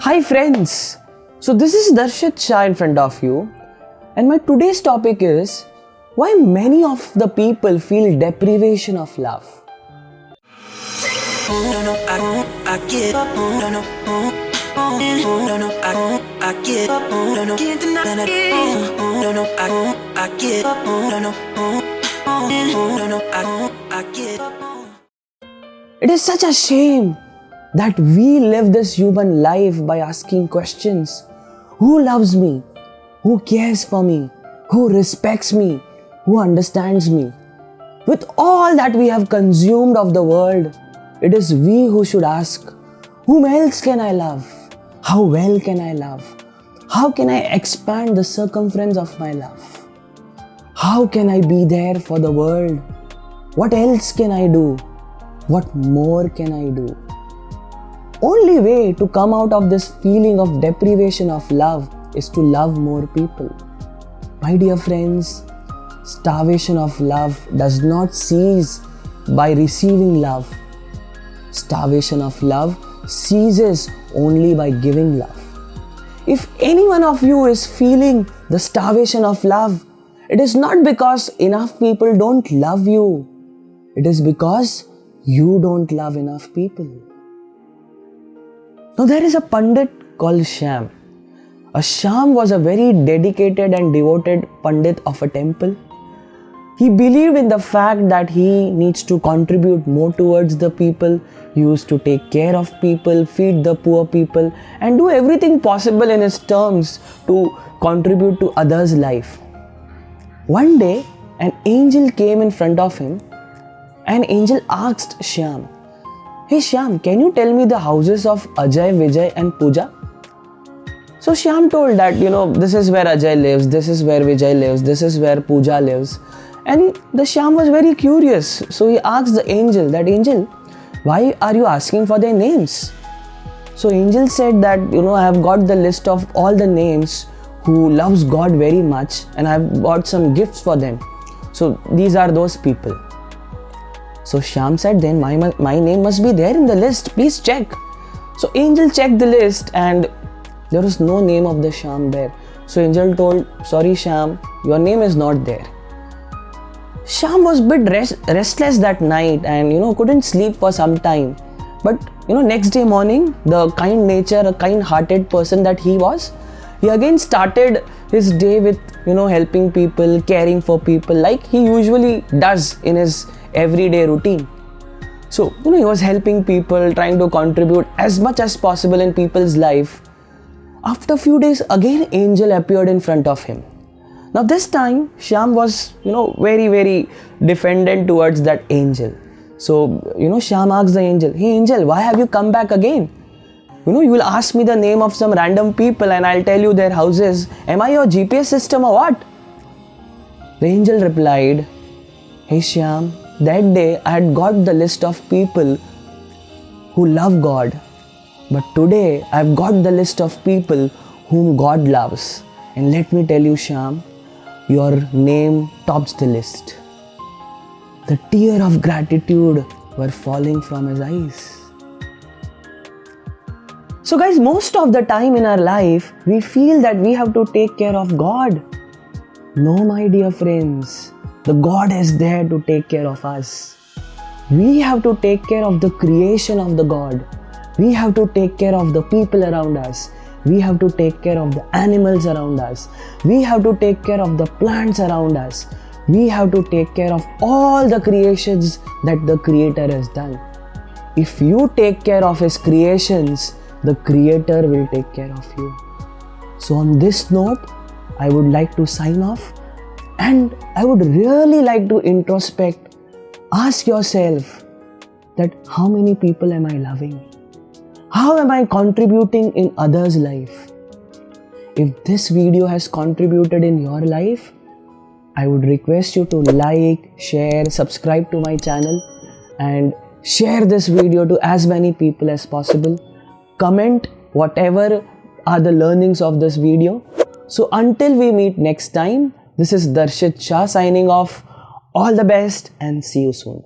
Hi friends, so this is Darshit Shah in front of you, and my today's topic is why many of the people feel deprivation of love. It is such a shame that we live this human life by asking questions. Who loves me? Who cares for me? Who respects me? Who understands me? With all that we have consumed of the world, it is we who should ask, whom else can I love? How well can I love? How can I expand the circumference of my love? How can I be there for the world? What else can I do? What more can I do? Only way to come out of this feeling of deprivation of love is to love more people. My dear friends, starvation of love does not cease by receiving love. Starvation of love ceases only by giving love. If any one of you is feeling the starvation of love, it is not because enough people don't love you. It is because you don't love enough people. Now there is a Pandit called Shyam. A Shyam was a very dedicated and devoted Pandit of a temple. He believed in the fact that he needs to contribute more towards the people. He used to take care of people, feed the poor people, and do everything possible in his terms to contribute to others' life. One day, an angel came in front of him. An angel asked Shyam, "Hey Shyam, can you tell me the houses of Ajay, Vijay and Pooja?" So Shyam told that, this is where Ajay lives, this is where Vijay lives, this is where Pooja lives. And the Shyam was very curious. So he asked the angel, why are you asking for their names? So angel said that, I have got the list of all the names who loves God very much and I have got some gifts for them. So these are those people. So Shyam said, then my name must be there in the list, please check. So angel checked the list and there was no name of the Shyam there. So angel told, sorry Shyam, your name is not there. Shyam was a bit restless that night and couldn't sleep for some time. But next day morning, the kind nature, a kind hearted person that he was, he again started his day with helping people, caring for people like he usually does in his everyday routine. So he was helping people, trying to contribute as much as possible in people's life. After a few days, again angel appeared in front of him. Now this time Shyam was very, very defendant towards that angel. So Shyam asked the angel, "Hey angel, why have you come back again? You will ask me the name of some random people and I'll tell you their houses. Am I your GPS system or what?" The angel replied, "Hey Shyam, that day I had got the list of people who love God. But today I've got the list of people whom God loves. And let me tell you Shyam, your name tops the list." The tear of gratitude were falling from his eyes. So guys, most of the time in our life, we feel that we have to take care of God. No, my dear friends, the God is there to take care of us. We have to take care of the creation of the God. We have to take care of the people around us. We have to take care of the animals around us. We have to take care of the plants around us. We have to take care of all the creations that the Creator has done. If you take care of His creations, the Creator will take care of you. So on this note, I would like to sign off and I would really like to introspect. Ask yourself that how many people am I loving? How am I contributing in others' life? If this video has contributed in your life, I would request you to like, share, subscribe to my channel and share this video to as many people as possible. Comment whatever are the learnings of this video. So until we meet next time, this is Darshit Shah signing off. All the best and see you soon.